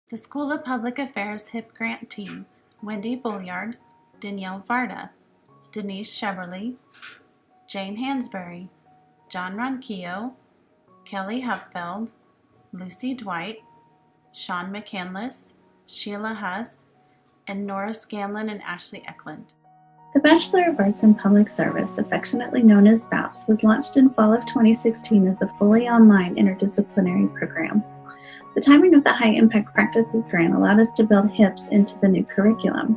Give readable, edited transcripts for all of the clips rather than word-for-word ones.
The School of Public Affairs HIP Grant Team: Wendy Bulliard, Danielle Varda, Denise Sheverly, Jane Hansberry, John Ronquillo, Kelly Hupfeld, Lucy Dwight, Sean McCandless, Sheila Huss, and Nora Scanlon and Ashley Eklund. The Bachelor of Arts in Public Service, affectionately known as BAPS, was launched in fall of 2016 as a fully online interdisciplinary program. The timing of the High Impact Practices grant allowed us to build HIPS into the new curriculum.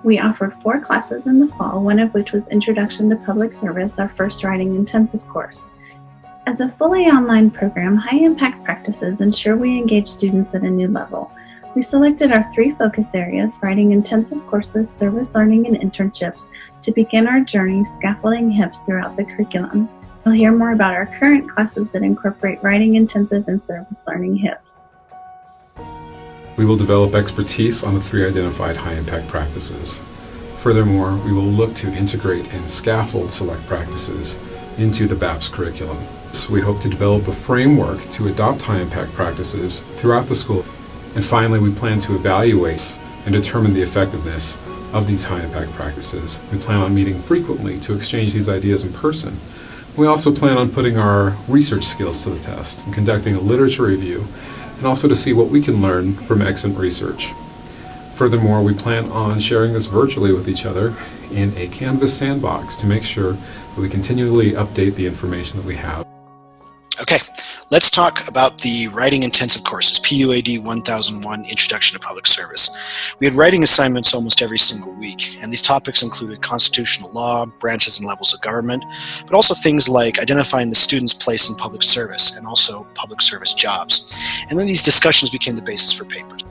We offered 4 classes in the fall, one of which was Introduction to Public Service, our first writing intensive course. As a fully online program, High Impact Practices ensure we engage students at a new level. We selected our 3 focus areas, writing intensive courses, service learning, and internships, to begin our journey scaffolding HIPS throughout the curriculum. You'll hear more about our current classes that incorporate writing intensive and service learning HIPS. We will develop expertise on the 3 identified high-impact practices. Furthermore, we will look to integrate and scaffold select practices into the BAPS curriculum. So we hope to develop a framework to adopt high-impact practices throughout the school. And finally, we plan to evaluate and determine the effectiveness of these high-impact practices. We plan on meeting frequently to exchange these ideas in person. We also plan on putting our research skills to the test and conducting a literature review, and also to see what we can learn from excellent research. Furthermore, we plan on sharing this virtually with each other in a Canvas sandbox to make sure that we continually update the information that we have. Okay, let's talk about the writing intensive courses, PUAD 1001, Introduction to Public Service. We had writing assignments almost every single week, and these topics included constitutional law, branches and levels of government, but also things like identifying the student's place in public service and also public service jobs. And then these discussions became the basis for papers.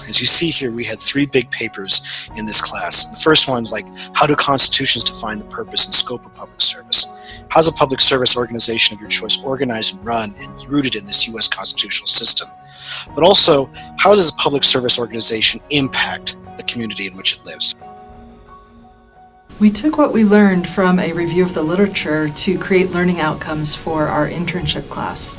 As you see here, we had 3 big papers in this class. The first one, like, how do constitutions define the purpose and scope of public service? How's a public service organization of your choice organized and run and rooted in this U.S. constitutional system? But also, how does a public service organization impact the community in which it lives? We took what we learned from a review of the literature to create learning outcomes for our internship class.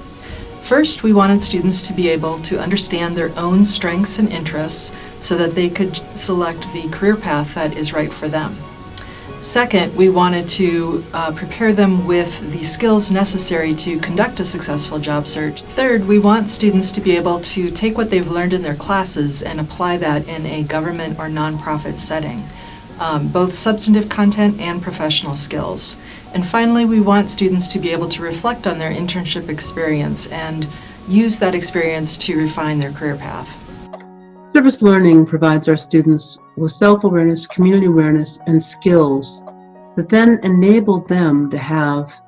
First, we wanted students to be able to understand their own strengths and interests so that they could select the career path that is right for them. Second, we wanted to prepare them with the skills necessary to conduct a successful job search. Third, we want students to be able to take what they've learned in their classes and apply that in a government or nonprofit setting, both substantive content and professional skills. And finally, we want students to be able to reflect on their internship experience and use that experience to refine their career path. Service learning provides our students with self-awareness, community awareness, and skills that then enable them to have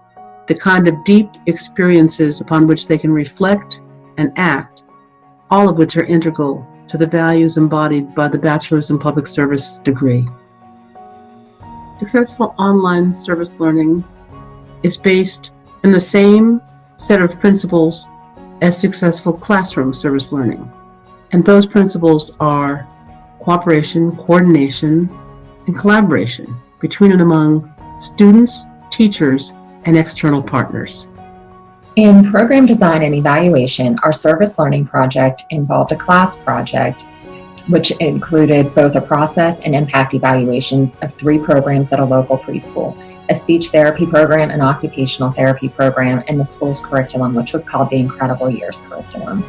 the kind of deep experiences upon which they can reflect and act, all of which are integral to the values embodied by the Bachelor's in Public Service degree. Successful online service learning is based in the same set of principles as successful classroom service learning. And those principles are cooperation, coordination, and collaboration between and among students, teachers, and external partners. In program design and evaluation, our service learning project involved a class project which included both a process and impact evaluation of 3 programs at a local preschool, a speech therapy program, an occupational therapy program, and the school's curriculum, which was called the Incredible Years curriculum.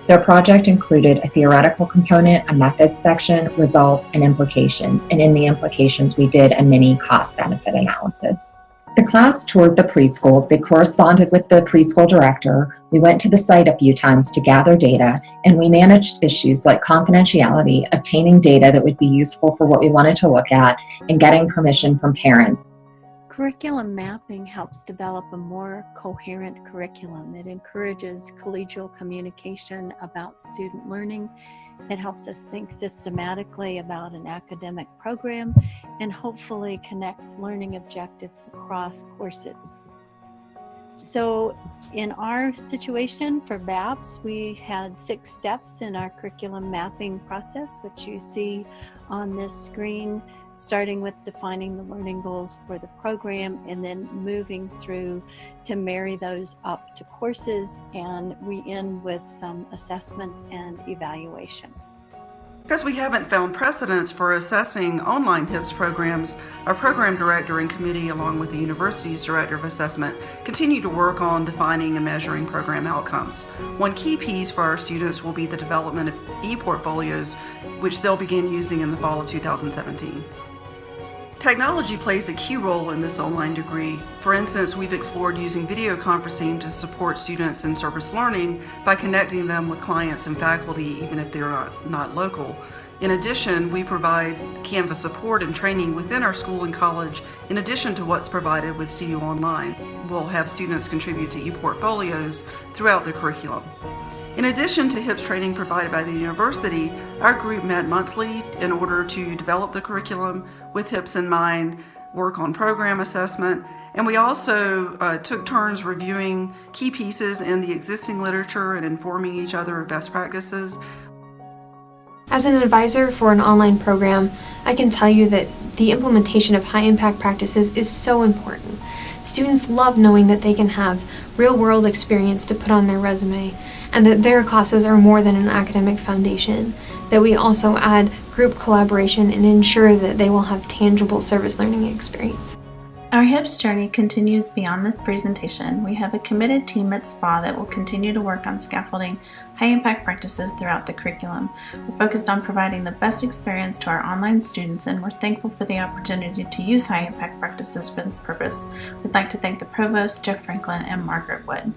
Their project included a theoretical component, a methods section, results, and implications. And in the implications, we did a mini cost-benefit analysis. The class toured the preschool. They corresponded with the preschool director. We went to the site a few times to gather data, and we managed issues like confidentiality, obtaining data that would be useful for what we wanted to look at, and getting permission from parents. Curriculum mapping helps develop a more coherent curriculum. It encourages collegial communication about student learning. It helps us think systematically about an academic program and hopefully connects learning objectives across courses. So in our situation for BAPS, we had 6 steps in our curriculum mapping process, which you see on this screen, starting with defining the learning goals for the program and then moving through to marry those up to courses, and we end with some assessment and evaluation. Because we haven't found precedents for assessing online HIPS programs, our program director and committee, along with the university's director of assessment, continue to work on defining and measuring program outcomes. One key piece for our students will be the development of e-portfolios, which they'll begin using in the fall of 2017. Technology plays a key role in this online degree. For instance, we've explored using video conferencing to support students in service learning by connecting them with clients and faculty, even if they're not local. In addition, we provide Canvas support and training within our school and college, in addition to what's provided with CU Online. We'll have students contribute to e-portfolios throughout their curriculum. In addition to HIPS training provided by the university, our group met monthly in order to develop the curriculum with HIPS in mind, work on program assessment, and we also took turns reviewing key pieces in the existing literature and informing each other of best practices. As an advisor for an online program, I can tell you that the implementation of high-impact practices is so important. Students love knowing that they can have real-world experience to put on their resume, and that their classes are more than an academic foundation, that we also add group collaboration and ensure that they will have tangible service learning experience. Our HIPS journey continues beyond this presentation. We have a committed team at SPA that will continue to work on scaffolding high-impact practices throughout the curriculum. We're focused on providing the best experience to our online students, and we're thankful for the opportunity to use high-impact practices for this purpose. We'd like to thank the Provost, Jeff Franklin, and Margaret Wood.